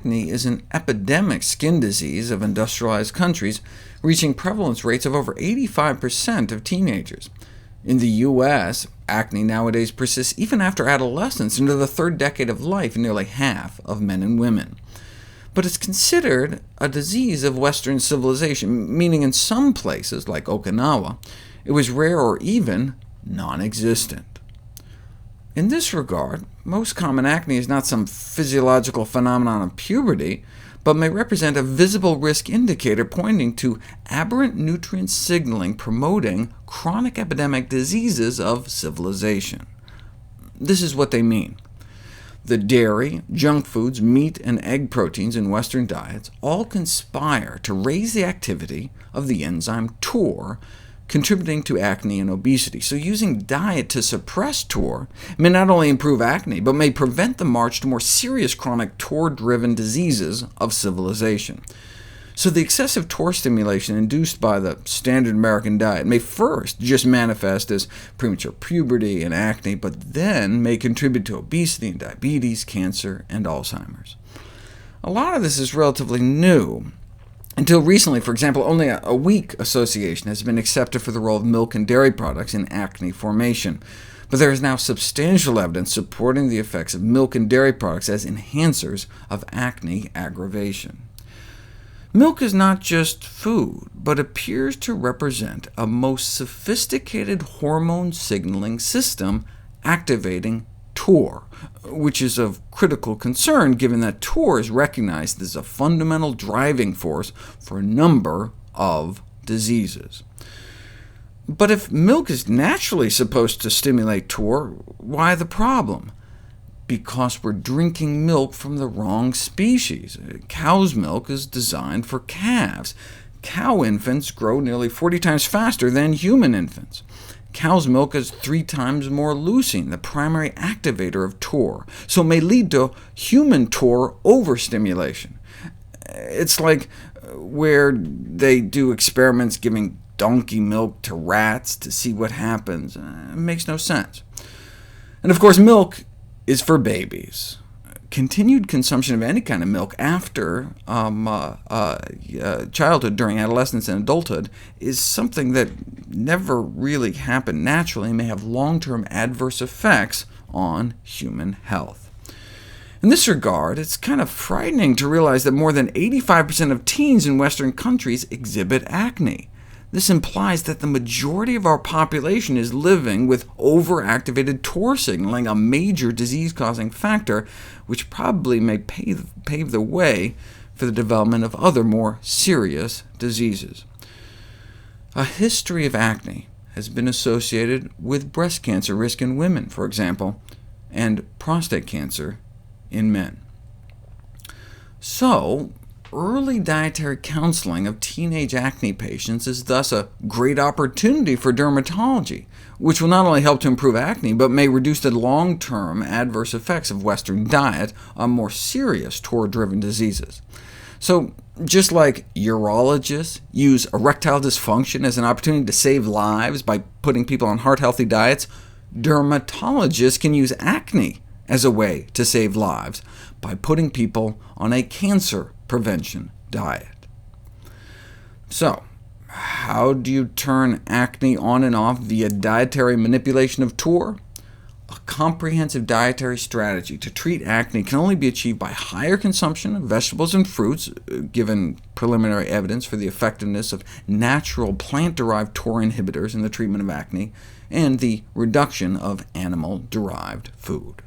acne is an epidemic skin disease of industrialized countries, reaching prevalence rates of over 85% of teenagers. In the US, acne nowadays persists even after adolescence into the third decade of life in nearly half of men and women. But it's considered a disease of Western civilization, meaning in some places, like Okinawa, it was rare or even non-existent. In this regard, most common acne is not some physiological phenomenon of puberty, but may represent a visible risk indicator pointing to aberrant nutrient signaling promoting chronic epidemic diseases of civilization. This is what they mean. The dairy, junk foods, meat, and egg proteins in Western diets all conspire to raise the activity of the enzyme TOR, contributing to acne and obesity. So using diet to suppress TOR may not only improve acne, but may prevent the march to more serious chronic TOR-driven diseases of civilization. So the excessive TOR stimulation induced by the standard American diet may first just manifest as premature puberty and acne, but then may contribute to obesity and diabetes, cancer, and Alzheimer's. A lot of this is relatively new. Until recently, for example, only a weak association has been accepted for the role of milk and dairy products in acne formation, but there is now substantial evidence supporting the effects of milk and dairy products as enhancers of acne aggravation. Milk is not just food, but appears to represent a most sophisticated hormone signaling system activating TOR, which is of critical concern given that TOR is recognized as a fundamental driving force for a number of diseases. But if milk is naturally supposed to stimulate TOR, why the problem? Because we're drinking milk from the wrong species. Cow's milk is designed for calves. Cow infants grow nearly 40 times faster than human infants. Cow's milk has 3 times more leucine, the primary activator of TOR, so it may lead to human TOR overstimulation. It's like where they do experiments giving donkey milk to rats to see what happens. It makes no sense. And of course, milk is for babies. Continued consumption of any kind of milk after childhood, during adolescence and adulthood, is something that never really happened naturally and may have long-term adverse effects on human health. In this regard, it's kind of frightening to realize that more than 85% of teens in Western countries exhibit acne. This implies that the majority of our population is living with overactivated TOR signaling, a major disease-causing factor, which probably may pave the way for the development of other more serious diseases. A history of acne has been associated with breast cancer risk in women, for example, and prostate cancer in men. So, early dietary counseling of teenage acne patients is thus a great opportunity for dermatology, which will not only help to improve acne, but may reduce the long-term adverse effects of Western diet on more serious TOR-driven diseases. So, just like urologists use erectile dysfunction as an opportunity to save lives by putting people on heart-healthy diets, dermatologists can use acne as a way to save lives by putting people on a cancer prevention diet. So, how do you turn acne on and off via dietary manipulation of TOR? A comprehensive dietary strategy to treat acne can only be achieved by higher consumption of vegetables and fruits, given preliminary evidence for the effectiveness of natural plant-derived TOR inhibitors in the treatment of acne, and the reduction of animal-derived food.